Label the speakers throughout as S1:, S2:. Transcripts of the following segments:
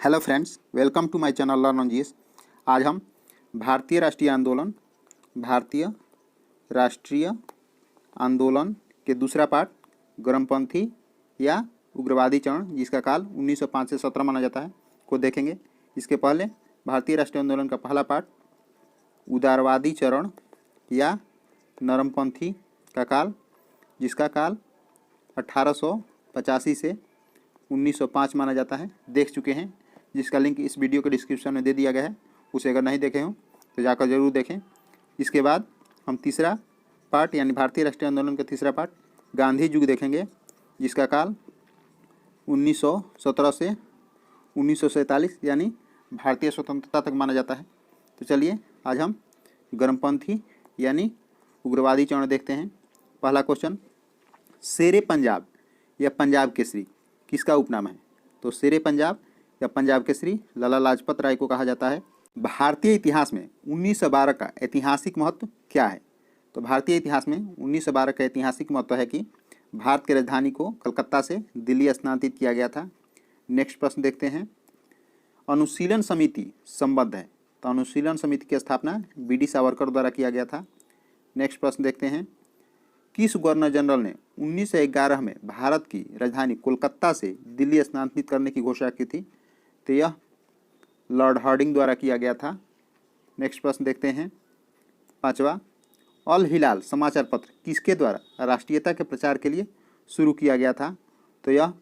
S1: Hello friends, welcome to my channel learn on GS. आज हम भारतीय राष्ट्रीय आंदोलन के दूसरा पार्ट गर्मपंथी या उग्रवादी चरण, जिसका काल 1905 से 17 माना जाता है, को देखेंगे। इसके पहले भारतीय राष्ट्रीय आंदोलन का पहला पार्ट उदारवादी चरण या नरमपंथी का काल, जिसका काल 1885 से 1905 माना जाता है, देख चुके हैं, जिसका लिंक इस वीडियो के डिस्क्रिप्शन में दे दिया गया है। उसे अगर नहीं देखे हों तो जाकर ज़रूर देखें। इसके बाद हम तीसरा पार्ट यानी भारतीय राष्ट्रीय आंदोलन का तीसरा पार्ट गांधी युग देखेंगे, जिसका काल 1917 से 1947 यानी भारतीय स्वतंत्रता तक माना जाता है। तो चलिए आज हम गर्मपंथी यानी उग्रवादी चरण देखते हैं। पहला क्वेश्चन, शेरे पंजाब या पंजाब केसरी किसका उपनाम है? तो शेरे पंजाब या पंजाब केसरी लाला लाजपत राय को कहा जाता है। भारतीय इतिहास में 1912 का ऐतिहासिक महत्व क्या है? तो भारतीय इतिहास में 1912 का ऐतिहासिक महत्व है कि भारत की राजधानी को कलकत्ता से दिल्ली स्थानांतरित किया गया था। नेक्स्ट प्रश्न देखते हैं, अनुशीलन समिति संबद्ध है? तो अनुशीलन समिति की स्थापना बी.डी. सावरकर द्वारा किया गया था। नेक्स्ट प्रश्न देखते हैं, किस गवर्नर जनरल ने 1911 में भारत की राजधानी कोलकाता से दिल्ली स्थानांतरित करने की घोषणा की थी? तो यह लॉर्ड हार्डिंग द्वारा किया गया था। नेक्स्ट प्रश्न देखते हैं, पांचवा, अल हिलाल समाचार पत्र किसके द्वारा राष्ट्रीयता के प्रचार के लिए शुरू किया गया था? तो यह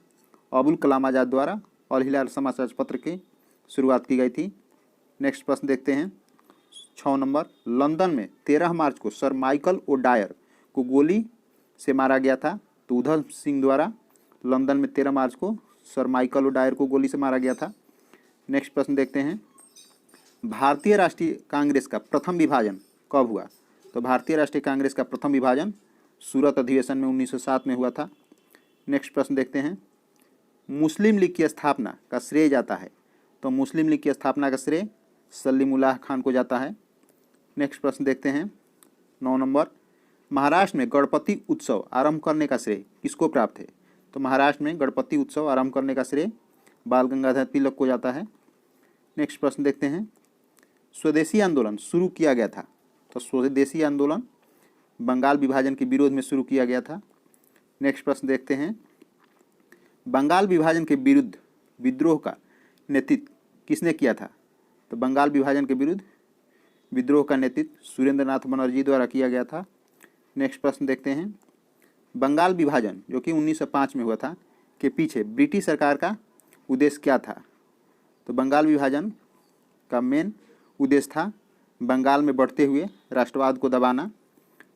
S1: अबुल कलाम आज़ाद द्वारा अल हिलाल समाचार पत्र की शुरुआत की गई थी। नेक्स्ट प्रश्न देखते हैं, 6 नंबर, लंदन में 13 मार्च को सर माइकल ओडायर को गोली से मारा गया था। तो उधम सिंह द्वारा लंदन में 13 मार्च को सर माइकल ओडायर को गोली से मारा गया था। नेक्स्ट प्रश्न देखते हैं, भारतीय राष्ट्रीय कांग्रेस का प्रथम विभाजन कब हुआ? तो भारतीय राष्ट्रीय कांग्रेस का प्रथम विभाजन सूरत अधिवेशन में 1907 में हुआ था। नेक्स्ट प्रश्न देखते हैं, मुस्लिम लीग की स्थापना का श्रेय जाता है? तो मुस्लिम लीग की स्थापना का श्रेय सलीमुल्लाह खान को जाता है। नेक्स्ट प्रश्न देखते हैं, 9 नंबर, महाराष्ट्र में गणपति उत्सव आरंभ करने का श्रेय किसको प्राप्त है? तो महाराष्ट्र में गणपति उत्सव आरंभ करने का श्रेय बाल गंगाधर तिलक को जाता है। नेक्स्ट प्रश्न देखते हैं, स्वदेशी आंदोलन शुरू किया गया था? तो स्वदेशी आंदोलन बंगाल विभाजन के विरोध में शुरू किया गया था। नेक्स्ट प्रश्न देखते हैं, बंगाल विभाजन के विरुद्ध विद्रोह का नेतृत्व किसने किया था? तो बंगाल विभाजन के विरुद्ध विद्रोह का नेतृत्व सुरेंद्र नाथ बनर्जी द्वारा किया गया था। नेक्स्ट प्रश्न देखते हैं, बंगाल विभाजन जो कि 1905 में हुआ था के पीछे ब्रिटिश सरकार का उद्देश्य क्या था? तो बंगाल विभाजन का मेन उद्देश्य था बंगाल में बढ़ते हुए राष्ट्रवाद को दबाना।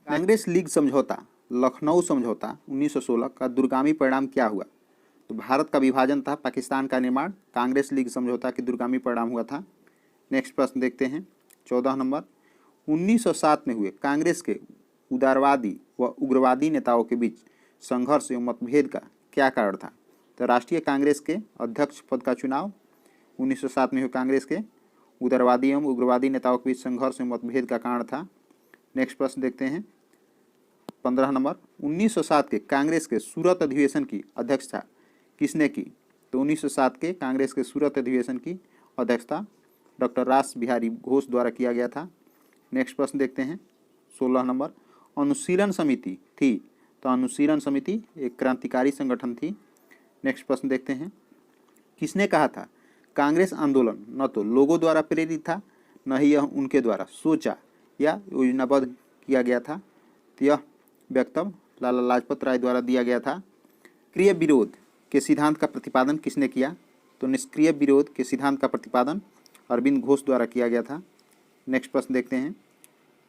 S1: कांग्रेस लीग समझौता, लखनऊ समझौता 1916 का दूरगामी परिणाम क्या हुआ? तो भारत का विभाजन था, पाकिस्तान का निर्माण कांग्रेस लीग समझौता के दूरगामी परिणाम हुआ था। नेक्स्ट प्रश्न देखते हैं, 14 नंबर, 1907 में हुए कांग्रेस के उदारवादी व उग्रवादी नेताओं के बीच संघर्ष एवं मतभेद का क्या कारण था? तो राष्ट्रीय कांग्रेस के अध्यक्ष पद का चुनाव 1907 में हुए कांग्रेस के उदारवादी एवं उग्रवादी नेताओं के बीच संघर्ष एवं मतभेद का कारण था। नेक्स्ट प्रश्न देखते हैं, 15 नंबर, 1907 के कांग्रेस के सूरत अधिवेशन की अध्यक्षता किसने की? तो 1907 के कांग्रेस के सूरत अधिवेशन की अध्यक्षता डॉक्टर रास बिहारी घोष द्वारा किया गया था। नेक्स्ट प्रश्न देखते हैं, 16 नंबर, अनुशीलन समिति थी? तो अनुशीलन समिति एक क्रांतिकारी संगठन थी। नेक्स्ट प्रश्न देखते हैं, किसने कहा था कांग्रेस आंदोलन न तो लोगों द्वारा प्रेरित था, न ही यह उनके द्वारा सोचा या योजनाबद्ध किया गया था? तो यह वक्तव्य लाला लाजपत राय द्वारा दिया गया था। निष्क्रिय विरोध के सिद्धांत का प्रतिपादन किसने किया? तो निष्क्रिय विरोध के सिद्धांत का प्रतिपादन अरविंद घोष द्वारा किया गया था। नेक्स्ट प्रश्न देखते हैं,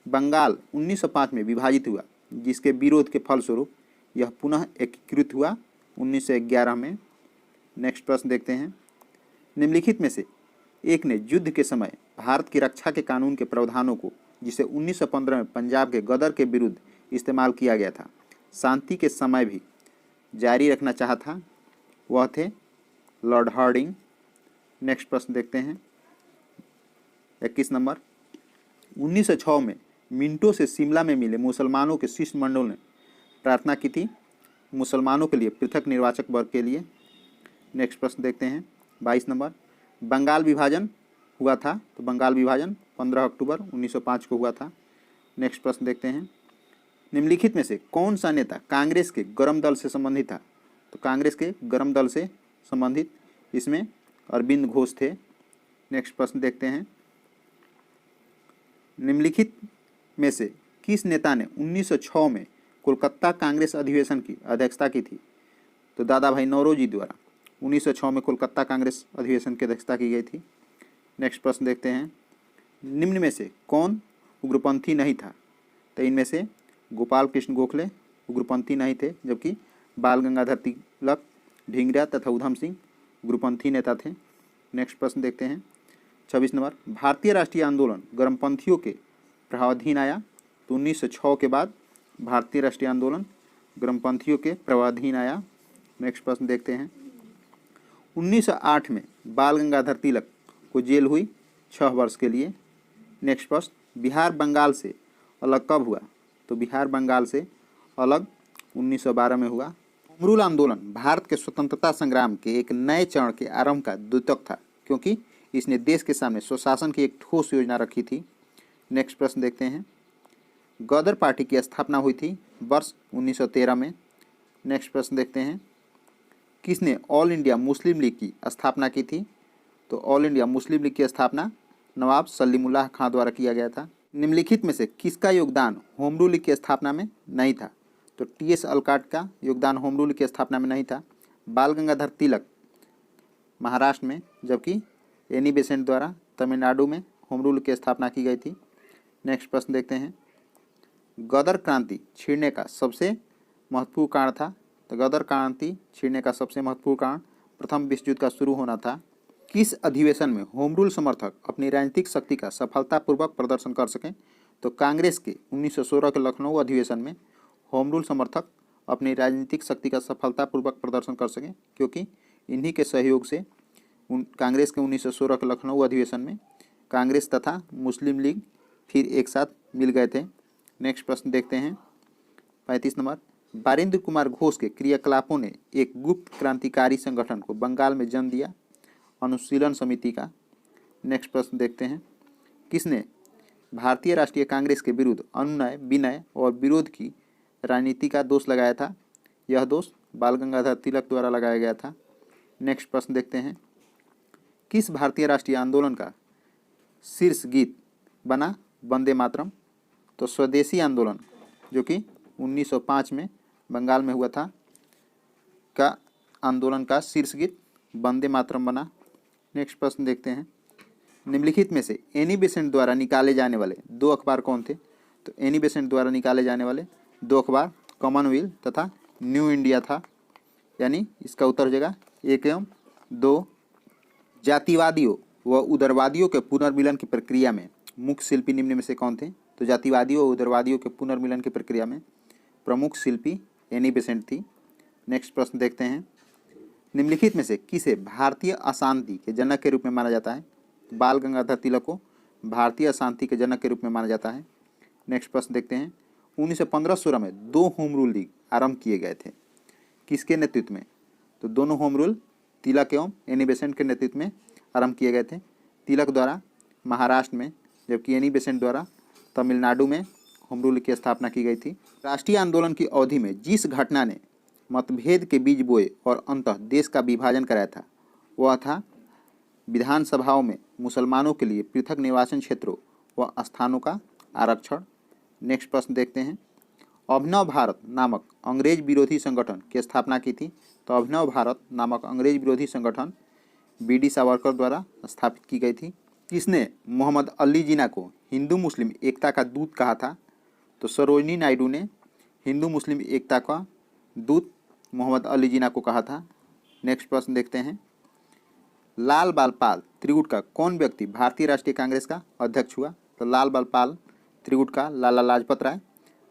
S1: बंगाल 1905 में विभाजित हुआ, जिसके विरोध के फलस्वरूप यह पुनः एकीकृत हुआ 1911 में। नेक्स्ट प्रश्न देखते हैं, निम्नलिखित में से एक ने युद्ध के समय भारत की रक्षा के कानून के प्रावधानों को, जिसे 1915 में पंजाब के गदर के विरुद्ध इस्तेमाल किया गया था, शांति के समय भी जारी रखना चाहा था? वह थे लॉर्ड हार्डिंग। नेक्स्ट प्रश्न देखते हैं, 21 नंबर, 1906 में मिंटो से शिमला में मिले मुसलमानों के शिष्टमंडल ने प्रार्थना की थी मुसलमानों के लिए पृथक निर्वाचक वर्ग के लिए। नेक्स्ट प्रश्न देखते हैं, 22 नंबर, बंगाल विभाजन हुआ था, तो बंगाल विभाजन 15 अक्टूबर 1905 को हुआ था। नेक्स्ट प्रश्न देखते हैं, निम्नलिखित में से कौन सा नेता कांग्रेस के गरम दल से संबंधित था? तो कांग्रेस के गरम दल से संबंधित इसमें अरविंद घोष थे। नेक्स्ट प्रश्न देखते हैं, निम्नलिखित में से किस नेता ने 1906 में कोलकाता कांग्रेस अधिवेशन की अध्यक्षता की थी? तो दादा भाई नौरोजी द्वारा 1906 में कोलकाता कांग्रेस अधिवेशन की अध्यक्षता की गई थी। नेक्स्ट प्रश्न देखते हैं, निम्न में से कौन उग्रपंथी नहीं था? तो इनमें से गोपाल कृष्ण गोखले उग्रपंथी नहीं थे, जबकि बाल गंगाधर तिलक, ढींगरा तथा उधम सिंह उग्रपंथी नेता थे। नेक्स्ट प्रश्न देखते हैं 26 नंबर, भारतीय राष्ट्रीय आंदोलन गर्मपंथियों के प्रभावाधीन आया? तो 1906 के बाद भारतीय राष्ट्रीय आंदोलन गर्मपंथियों के प्रभावाधीन आया। नेक्स्ट प्रश्न देखते हैं, 1908 में बाल गंगाधर तिलक को जेल हुई 6 वर्ष के लिए। नेक्स्ट प्रश्न, बिहार बंगाल से अलग कब हुआ? तो बिहार बंगाल से अलग 1912 में हुआ। होम रूल आंदोलन भारत के स्वतंत्रता संग्राम के एक नए चरण के आरंभ का द्योतक था, क्योंकि इसने देश के सामने स्वशासन की एक ठोस योजना रखी थी। नेक्स्ट प्रश्न देखते हैं, गदर पार्टी की स्थापना हुई थी वर्ष 1913 में। नेक्स्ट प्रश्न देखते हैं, किसने ऑल इंडिया मुस्लिम लीग की स्थापना की थी? तो ऑल इंडिया मुस्लिम लीग की स्थापना नवाब सलीमुल्लाह खां द्वारा किया गया था। निम्नलिखित में से किसका योगदान होम रूल लीग की स्थापना में नहीं था? तो टी.एस. अलकाट का योगदान होम रूल लीग की स्थापना में नहीं था। बाल गंगाधर तिलक महाराष्ट्र में, जबकि एनी बेसेंट द्वारा तमिलनाडु में होम रूल की स्थापना की गई थी। नेक्स्ट प्रश्न देखते हैं, गदर क्रांति छिड़ने का सबसे महत्वपूर्ण कारण था? तो गदर क्रांति छिड़ने का सबसे महत्वपूर्ण कारण प्रथम विश्व युद्ध का शुरू होना था। किस अधिवेशन में होम रूल समर्थक अपनी राजनीतिक शक्ति का सफलतापूर्वक प्रदर्शन कर सकें? तो कांग्रेस के 1916 के लखनऊ अधिवेशन में होम रूल समर्थक अपनी राजनीतिक शक्ति का सफलतापूर्वक प्रदर्शन कर सकें, क्योंकि इन्हीं के सहयोग से कांग्रेस के 1916 के लखनऊ अधिवेशन में कांग्रेस तथा मुस्लिम लीग फिर एक साथ मिल गए थे। नेक्स्ट प्रश्न देखते हैं 35 नंबर, बारिंद्र कुमार घोष के क्रियाकलापों ने एक गुप्त क्रांतिकारी संगठन को बंगाल में जन्म दिया, अनुशीलन समिति का। नेक्स्ट प्रश्न देखते हैं, किसने भारतीय राष्ट्रीय कांग्रेस के विरुद्ध अनुनय, विनय और विरोध की राजनीति का दोष लगाया था? यह दोष बाल गंगाधर तिलक द्वारा लगाया गया था। नेक्स्ट प्रश्न देखते हैं, किस भारतीय राष्ट्रीय आंदोलन का शीर्ष गीत बना वंदे मातरम? तो स्वदेशी आंदोलन, जो कि 1905 में बंगाल में हुआ था, का आंदोलन का शीर्ष गीत वंदे मातरम बना। नेक्स्ट प्रश्न देखते हैं, निम्नलिखित में से एनी बेसेंट द्वारा निकाले जाने वाले 2 अखबार कौन थे? तो एनी बेसेंट द्वारा निकाले जाने वाले 2 अखबार कॉमनवेल्थ तथा न्यू इंडिया था, यानी इसका उत्तर हो जाएगा 1 एवं 2। जातिवादियों व उदारवादियों के पुनर्मिलन की प्रक्रिया में मुख्य शिल्पी निम्न में से कौन थे? तो जातिवादियों व उदारवादियों के पुनर्मिलन की प्रक्रिया में प्रमुख शिल्पी एनी बेसेंट थी। नेक्स्ट प्रश्न देखते हैं, निम्नलिखित में से किसे भारतीय अशांति के जनक के रूप में माना जाता है? बाल गंगाधर तिलक को भारतीय अशांति के जनक के रूप में माना जाता है। नेक्स्ट प्रश्न देखते हैं, 1915-16 में 2 होम रूल लीग आरंभ किए गए थे, किसके नेतृत्व में? तो दोनों होम रूल तिलक एवं एनी बेसेंट के नेतृत्व में आरंभ किए गए थे। तिलक द्वारा महाराष्ट्र में, जबकि एनी बेसेंट द्वारा तमिलनाडु में होम रूल की स्थापना की गई थी। राष्ट्रीय आंदोलन की अवधि में जिस घटना ने मतभेद के बीज बोए और अंततः देश का विभाजन कराया था, वह था विधानसभाओं में मुसलमानों के लिए पृथक निर्वाचन क्षेत्रों व स्थानों का आरक्षण। नेक्स्ट प्रश्न देखते हैं, अभिनव भारत नामक अंग्रेज विरोधी संगठन की स्थापना की थी? तो अभिनव भारत नामक अंग्रेज विरोधी संगठन बी.डी. सावरकर द्वारा स्थापित की गई थी। किसने मोहम्मद अली जिन्ना को हिंदू मुस्लिम एकता का दूत कहा था? तो सरोजिनी नायडू ने हिंदू मुस्लिम एकता का दूत मोहम्मद अली जिन्ना को कहा था। नेक्स्ट प्रश्न देखते हैं, लाल बाल पाल त्रिगुट का कौन व्यक्ति भारतीय राष्ट्रीय कांग्रेस का अध्यक्ष हुआ? तो लाल बाल पाल त्रिगुट का लाला लाजपत राय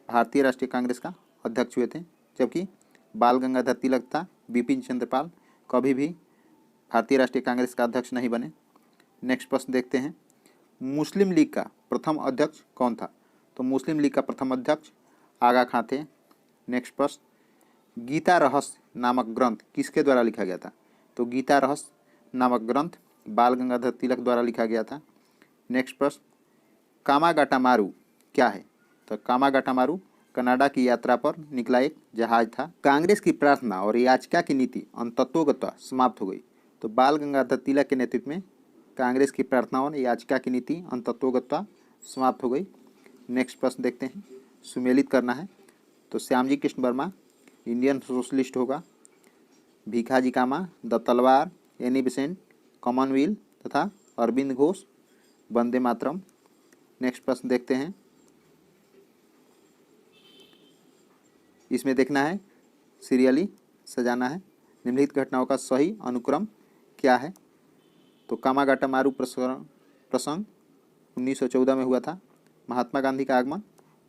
S1: भारतीय राष्ट्रीय कांग्रेस का अध्यक्ष हुए थे, जबकि बाल गंगाधर तिलक था बिपिन चंद्रपाल कभी भी भारतीय राष्ट्रीय कांग्रेस का अध्यक्ष नहीं बने। नेक्स्ट प्रश्न देखते हैं, मुस्लिम लीग का प्रथम अध्यक्ष कौन था? तो मुस्लिम लीग का प्रथम अध्यक्ष आगा खां थे। नेक्स्ट प्रश्न, गीता रहस्य नामक ग्रंथ किसके द्वारा लिखा गया था? तो गीता रहस्य नामक ग्रंथ बाल गंगाधर तिलक द्वारा लिखा गया था। नेक्स्ट प्रश्न, कामागाटामारू क्या है? तो कामागाटामारू कनाडा की यात्रा पर निकला एक जहाज था। कांग्रेस की प्रार्थना और याचिका की नीति अंततोगत्वा समाप्त हो गई। तो बाल गंगाधर तिलक के नेतृत्व में कांग्रेस की प्रार्थना और याचिका की नीति अंततोगत्वा समाप्त हो गई। नेक्स्ट प्रश्न देखते हैं, सुमेलित करना है। तो श्यामजी कृष्ण वर्मा इंडियन सोशलिस्ट होगा, भीखाजी कामा द तलवार, एनी बेसेंट कॉमनवेल्थ तथा अरविंद घोष वंदे मातरम। नेक्स्ट प्रश्न देखते हैं, इसमें देखना है सीरियली सजाना है। निम्नलिखित घटनाओं का सही अनुक्रम क्या है? तो कामागाटामारू प्रसंग 1914 में हुआ था। महात्मा गांधी का आगमन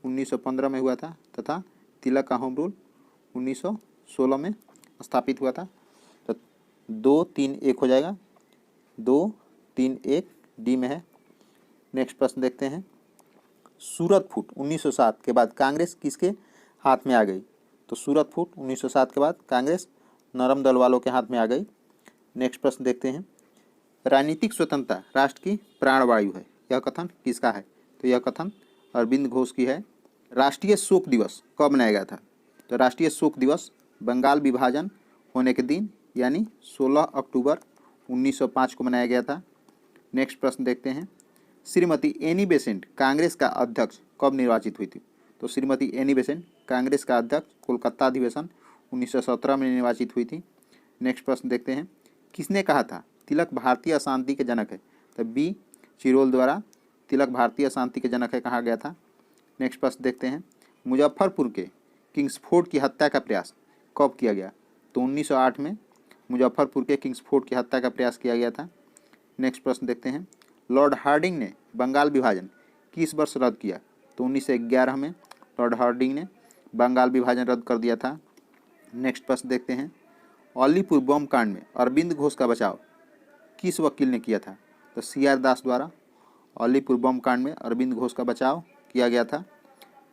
S1: 1915 में हुआ था तथा तिलक का होम रूल 1916 में स्थापित हुआ था। तो 2, 3, 1 हो जाएगा। 2, 3, 1 डी में है। नेक्स्ट प्रश्न देखते हैं, सूरत फूट 1907 के बाद कांग्रेस किसके हाथ में आ गई? तो सूरत फूट 1907 के बाद कांग्रेस नरम दल वालों के हाथ में आ गई। नेक्स्ट प्रश्न देखते हैं, राजनीतिक स्वतंत्रता राष्ट्र की प्राणवायु है, यह कथन किसका है? तो यह कथन अरविंद घोष की है। राष्ट्रीय शोक दिवस कब मनाया गया था? तो राष्ट्रीय शोक दिवस बंगाल विभाजन होने के दिन यानी 16 अक्टूबर 1905 को मनाया गया था। नेक्स्ट प्रश्न देखते हैं, श्रीमती एनी बेसेंट कांग्रेस का अध्यक्ष कब निर्वाचित हुई थी? तो श्रीमती एनी बेसेंट कांग्रेस का अध्यक्ष कोलकाता अधिवेशन 1917 में निर्वाचित हुई थी। नेक्स्ट प्रश्न देखते हैं, किसने कहा था तिलक भारतीय अशांति के जनक है? तो बी चिरोल द्वारा तिलक भारतीय अशांति के जनक है कहा गया था। नेक्स्ट प्रश्न देखते हैं, मुजफ्फरपुर के किंग्सफोर्ड की हत्या का प्रयास कब किया गया? तो 1908 में मुजफ्फरपुर के किंग्सफोर्ड की हत्या का प्रयास किया गया था। नेक्स्ट प्रश्न देखते हैं, लॉर्ड हार्डिंग ने बंगाल विभाजन किस वर्ष रद्द किया? तो 1911 में लॉर्ड हार्डिंग ने बंगाल विभाजन रद्द कर दिया था। नेक्स्ट प्रश्न देखते हैं, अलीपुर बम कांड में अरविंद घोष का बचाव किस वकील ने किया था? तो CR दास द्वारा अलीपुर बम कांड में अरविंद घोष का बचाव किया गया था।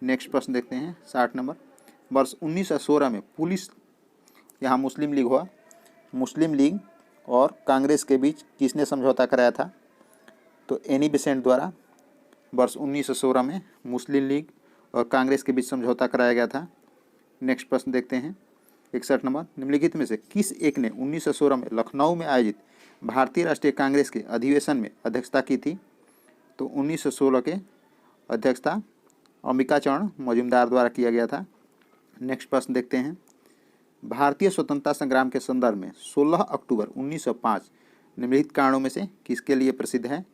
S1: नेक्स्ट प्रश्न देखते हैं 60 नंबर, वर्ष 1916 में पुलिस यहाँ मुस्लिम लीग हुआ। मुस्लिम लीग और कांग्रेस के बीच किसने समझौता कराया था? तो एनी बेसेंट द्वारा वर्ष 1916 में मुस्लिम लीग और कांग्रेस के बीच समझौता कराया गया था। नेक्स्ट प्रश्न देखते हैं 61 नंबर, निम्नलिखित में से किस एक ने 1916 में लखनऊ में आयोजित भारतीय राष्ट्रीय कांग्रेस के अधिवेशन में अध्यक्षता की थी? तो 1916 के अध्यक्षता अंबिकाचरण मजूमदार द्वारा किया गया था। नेक्स्ट प्रश्न देखते हैं, भारतीय स्वतंत्रता संग्राम के संदर्भ में 16 अक्टूबर 1905 निम्नलिखित कारणों में से किसके लिए प्रसिद्ध है?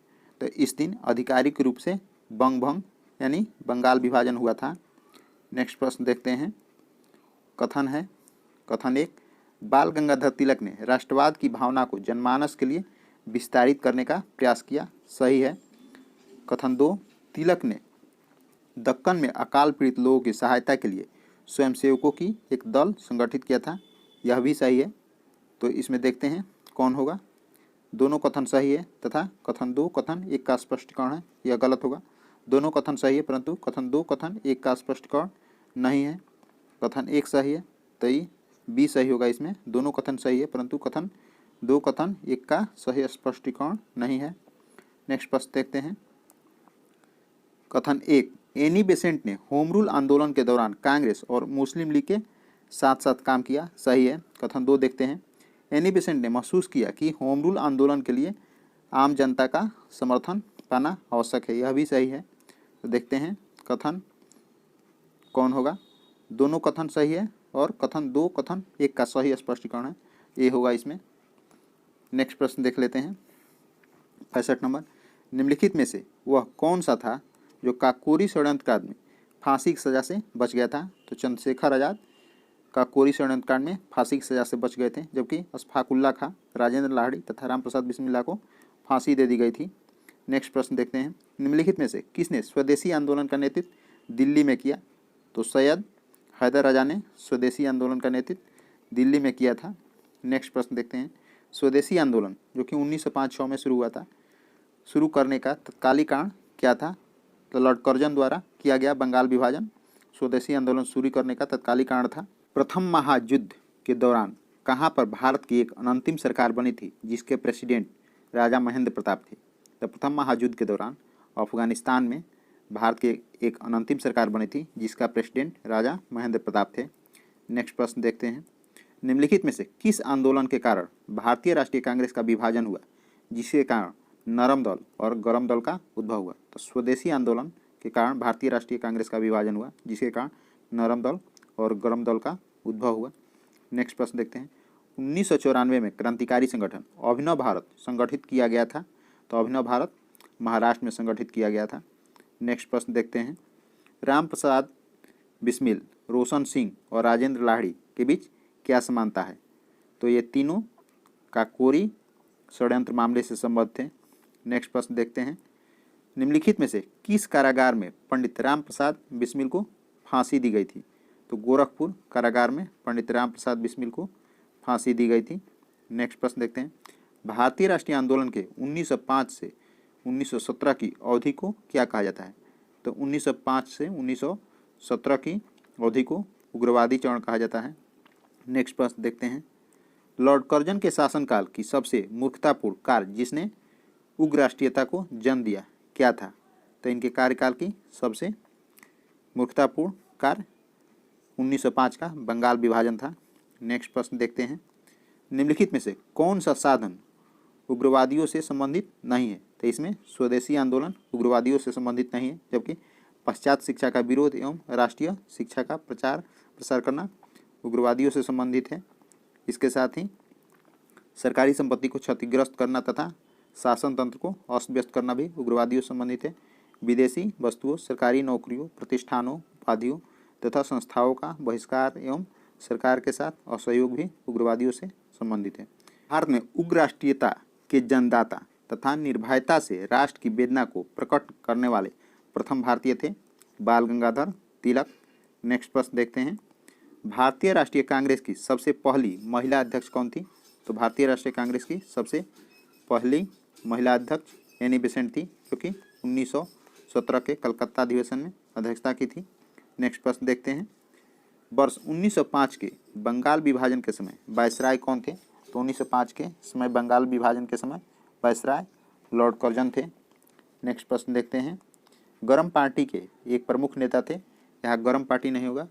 S1: तो इस दिन आधिकारिक रूप से बंग भंग यानी बंगाल विभाजन हुआ था। नेक्स्ट प्रश्न देखते हैं, कथन है कथन 1, बाल गंगाधर तिलक ने राष्ट्रवाद की भावना को जनमानस के लिए विस्तारित करने का प्रयास किया, सही है। कथन 2, तिलक ने दक्कन में अकाल पीड़ित लोगों की सहायता के लिए स्वयंसेवकों की एक दल संगठित किया था, यह भी सही है। तो इसमें देखते हैं कौन होगा। दोनों कथन सही है तथा कथन 2 कथन 1 का स्पष्टीकरण है, यह गलत होगा। दोनों कथन सही है परंतु कथन 2 कथन 1 का स्पष्टीकरण नहीं है। कथन 1 सही है तो ये बी सही होगा। इसमें दोनों कथन सही है परंतु कथन 2 कथन 1 का सही स्पष्टीकरण नहीं है। नेक्स्ट प्रश्न देखते हैं, कथन 1, एनी बेसेंट ने होम रूल आंदोलन के दौरान कांग्रेस और मुस्लिम लीग के साथ साथ काम किया, सही है। कथन 2 देखते हैं, एनी बेसेंट ने महसूस किया कि होम रूल आंदोलन के लिए आम जनता का समर्थन पाना आवश्यक है, यह भी सही है। तो देखते हैं कथन कौन होगा। दोनों कथन सही है और कथन 2 कथन 1 का सही स्पष्टीकरण है, ये होगा इसमें। नेक्स्ट प्रश्न देख लेते हैं 65 नंबर, निम्नलिखित में से वह कौन सा था जो काकोरी षड्यंत्र कांड में फांसी की सज़ा से बच गया था? तो चंद्रशेखर आज़ाद काकोरी षड्यंत्र कांड में फांसी की सज़ा से बच गए थे, जबकि अशफाकुल्ला खां, राजेंद्र लाहिड़ी तथा रामप्रसाद बिस्मिल्ला को फांसी दे दी गई थी। नेक्स्ट प्रश्न देखते हैं, निम्नलिखित में से किसने स्वदेशी आंदोलन का नेतृत्व दिल्ली में किया? तो सैयद हैदर राजा ने स्वदेशी आंदोलन का नेतृत्व दिल्ली में किया था। नेक्स्ट प्रश्न देखते हैं, स्वदेशी आंदोलन जो कि 1905-6 में शुरू हुआ था, शुरू करने का तत्कालिक कारण क्या था? तो लॉर्ड कर्जन द्वारा किया गया बंगाल विभाजन स्वदेशी आंदोलन शुरू करने का तत्कालिक कारण था। प्रथम महायुद्ध के दौरान कहाँ पर भारत की एक अंतिम सरकार बनी थी जिसके प्रेसिडेंट राजा महेंद्र प्रताप थे। तो प्रथम महायुद्ध के दौरान अफगानिस्तान में भारत की एक अनंतिम सरकार बनी थी जिसका प्रेसिडेंट राजा महेंद्र प्रताप थे। नेक्स्ट प्रश्न देखते हैं, निम्नलिखित में से किस आंदोलन के कारण भारतीय राष्ट्रीय कांग्रेस का विभाजन हुआ जिसके कारण नरम दल और गरम दल का उद्भव हुआ? तो स्वदेशी आंदोलन के कारण भारतीय राष्ट्रीय कांग्रेस का विभाजन हुआ जिसके कारण नरम दल और गरम दल का उद्भव हुआ। नेक्स्ट प्रश्न देखते हैं, 1994 में क्रांतिकारी संगठन अभिनव भारत संगठित किया गया था। तो अभिनव भारत महाराष्ट्र में संगठित किया गया था। नेक्स्ट प्रश्न देखते हैं, राम प्रसाद बिस्मिल, रोशन सिंह और राजेंद्र लाहिड़ी के बीच क्या समानता है? तो ये तीनों काकोरी षड्यंत्र मामले से संबद्ध थे। नेक्स्ट प्रश्न देखते हैं, निम्नलिखित में से किस कारागार में पंडित राम प्रसाद बिस्मिल को फांसी दी गई थी? तो गोरखपुर कारागार में पंडित राम प्रसाद बिस्मिल को फांसी दी गई थी। नेक्स्ट प्रश्न देखते हैं, भारतीय राष्ट्रीय आंदोलन के 1905 से 1917 की अवधि को क्या कहा जाता है? तो 1905 से 1917 की अवधि को उग्रवादी चरण कहा जाता है। नेक्स्ट प्रश्न देखते हैं, लॉर्ड कर्जन के शासनकाल की सबसे मूर्खतापूर्ण कार्य जिसने उग्र राष्ट्रीयता को जन्म दिया क्या था? तो इनके कार्यकाल की सबसे मूर्खतापूर्ण कार्य 1905 का बंगाल विभाजन था। नेक्स्ट प्रश्न देखते हैं, निम्नलिखित में से कौन सा साधन उग्रवादियों से संबंधित नहीं है? तो इसमें स्वदेशी आंदोलन उग्रवादियों से संबंधित नहीं है, जबकि पश्चात शिक्षा का विरोध एवं राष्ट्रीय शिक्षा का प्रचार प्रसार करना उग्रवादियों से संबंधित है। इसके साथ ही सरकारी संपत्ति को क्षतिग्रस्त करना तथा शासन तंत्र को अस्त व्यस्त करना भी उग्रवादियों से संबंधित है। विदेशी वस्तुओं, सरकारी नौकरियों, प्रतिष्ठानों, उपाधियों तथा संस्थाओं का बहिष्कार एवं सरकार के साथ असहयोग भी उग्रवादियों से संबंधित है। भारत में उग्र राष्ट्रीयता के जन्मदाता तथा निर्भयता से राष्ट्र की वेदना को प्रकट करने वाले प्रथम भारतीय थे बाल गंगाधर तिलक। नेक्स्ट प्रश्न देखते हैं, भारतीय राष्ट्रीय कांग्रेस की सबसे पहली महिला अध्यक्ष कौन थी? तो भारतीय राष्ट्रीय कांग्रेस की सबसे पहली महिला अध्यक्ष एनी बेसेंट थी, जो कि 1917 के कलकत्ता अधिवेशन में अध्यक्षता की थी। नेक्स्ट प्रश्न देखते हैं, वर्ष 1905 के बंगाल विभाजन के समय वायसराय कौन थे? तो 1905 के समय बंगाल विभाजन के समय वायसराय लॉर्ड कर्जन थे। नेक्स्ट प्रश्न देखते हैं, गरम पार्टी के एक प्रमुख नेता थे। यहाँ गरम पार्टी नहीं होगा,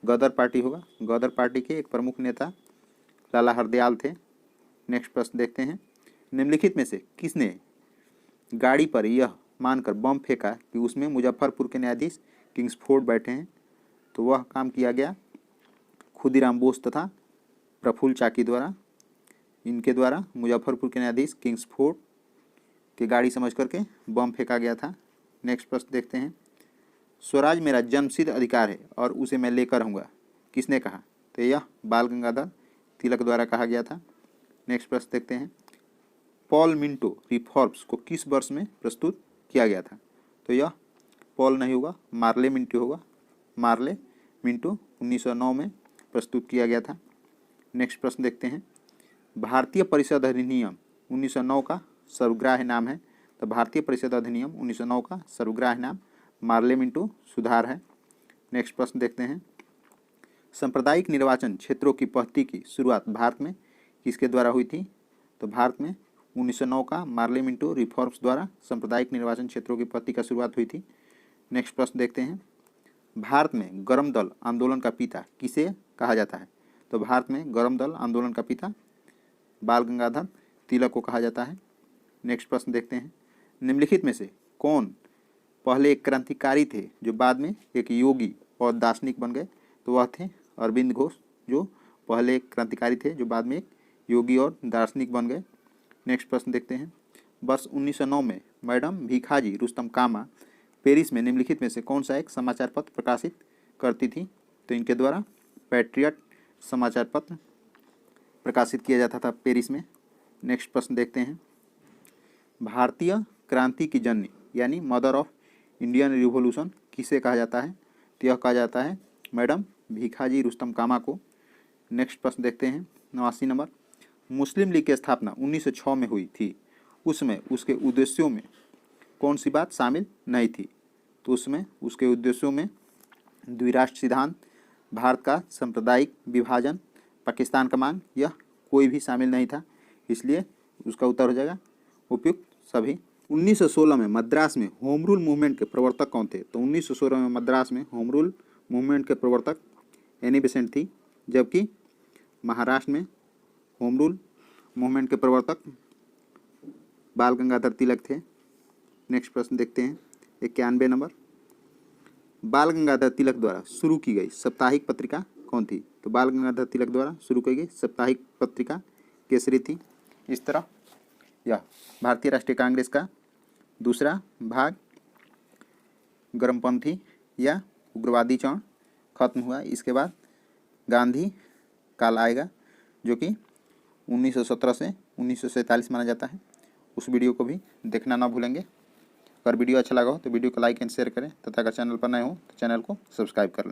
S1: गदर पार्टी होगा। गदर पार्टी के एक प्रमुख नेता लाला हरदयाल थे। नेक्स्ट प्रश्न देखते हैं, निम्नलिखित में से किसने गाड़ी पर यह मानकर बम फेंका कि उसमें मुजफ्फरपुर के न्यायाधीश किंग्सफोर्ड बैठे हैं? तो वह काम किया गया खुदीराम बोस तथा प्रफुल्ल चाकी द्वारा। इनके द्वारा मुजफ्फरपुर के न्यायाधीश किंग्सफोर्ड की गाड़ी समझ करके बम फेंका गया था। नेक्स्ट प्रश्न देखते हैं, स्वराज मेरा जन्मसिद्ध अधिकार है और उसे मैं लेकर रहूँगा, किसने कहा? तो यह बाल गंगाधर तिलक द्वारा कहा गया था। नेक्स्ट प्रश्न देखते हैं, पॉल मिंटो रिफॉर्म्स को किस वर्ष में प्रस्तुत किया गया था? तो यह पॉल नहीं होगा, मार्ले मिंटो होगा। मार्ले मिंटो 1909 में प्रस्तुत किया गया था। नेक्स्ट प्रश्न देखते हैं, भारतीय परिषद अधिनियम 1909 का सर्वग्राह्य नाम है। तो भारतीय परिषद अधिनियम 1909 का सर्वग्राह्य नाम मार्ले मिंटो सुधार है। नेक्स्ट प्रश्न देखते हैं, सांप्रदायिक निर्वाचन क्षेत्रों की पद्धति की शुरुआत भारत में किसके द्वारा हुई थी? तो भारत में 1909 का मार्ले मिंटो रिफॉर्म्स द्वारा सांप्रदायिक निर्वाचन क्षेत्रों की पद्धति का शुरुआत हुई थी। नेक्स्ट प्रश्न देखते हैं, भारत में गरम दल आंदोलन का पिता किसे कहा जाता है? तो भारत में गरम दल आंदोलन का पिता बाल गंगाधर तिलक को कहा जाता है। नेक्स्ट प्रश्न देखते हैं, निम्नलिखित में से कौन पहले एक क्रांतिकारी थे जो बाद में एक योगी और दार्शनिक बन गए? तो वह थे अरविंद घोष, जो पहले एक क्रांतिकारी थे जो बाद में एक योगी और दार्शनिक बन गए। नेक्स्ट प्रश्न देखते हैं, वर्ष 1909 में मैडम भीखाजी रुस्तम कामा पेरिस में निम्नलिखित में से कौन सा एक समाचार पत्र प्रकाशित करती थी? तो इनके द्वारा पैट्रियट समाचार पत्र प्रकाशित किया जाता था पेरिस में। नेक्स्ट प्रश्न देखते हैं, भारतीय क्रांति की जननी यानी मदर ऑफ इंडियन रिवॉल्यूशन किसे कहा जाता है? तो यह कहा जाता है मैडम भीखाजी रुस्तम कामा को। नेक्स्ट प्रश्न देखते हैं, 89 नंबर, मुस्लिम लीग की स्थापना 1906 में हुई थी, उसमें उसके उद्देश्यों में कौन सी बात शामिल नहीं थी? तो उसमें उसके उद्देश्यों में द्विराष्ट्र सिद्धांत, भारत का सांप्रदायिक विभाजन, पाकिस्तान का मांग, यह कोई भी शामिल नहीं था। इसलिए उसका उत्तर हो जाएगा उपयुक्त सभी। 1916 में मद्रास में होम रूल मूवमेंट के प्रवर्तक कौन थे? तो 1916 में मद्रास में होम रूल मूवमेंट के प्रवर्तक एनी बेसेंट थी, जबकि महाराष्ट्र में होम रूल मूवमेंट के प्रवर्तक बाल गंगाधर तिलक थे। नेक्स्ट प्रश्न देखते हैं 91 नंबर। बाल गंगाधर तिलक द्वारा शुरू की गई साप्ताहिक पत्रिका कौन थी? तो बाल गंगाधर तिलक द्वारा शुरू की गई साप्ताहिक पत्रिका केसरी थी। इस तरह यह भारतीय राष्ट्रीय कांग्रेस का दूसरा भाग गर्मपंथी या उग्रवादी चरण खत्म हुआ। इसके बाद गांधी काल आएगा, जो कि 1917 से 1947 माना जाता है। उस वीडियो को भी देखना ना भूलेंगे। अगर वीडियो अच्छा लगा हो तो वीडियो को लाइक एंड शेयर करें तथा अगर चैनल पर नए हो तो चैनल को सब्सक्राइब कर लें।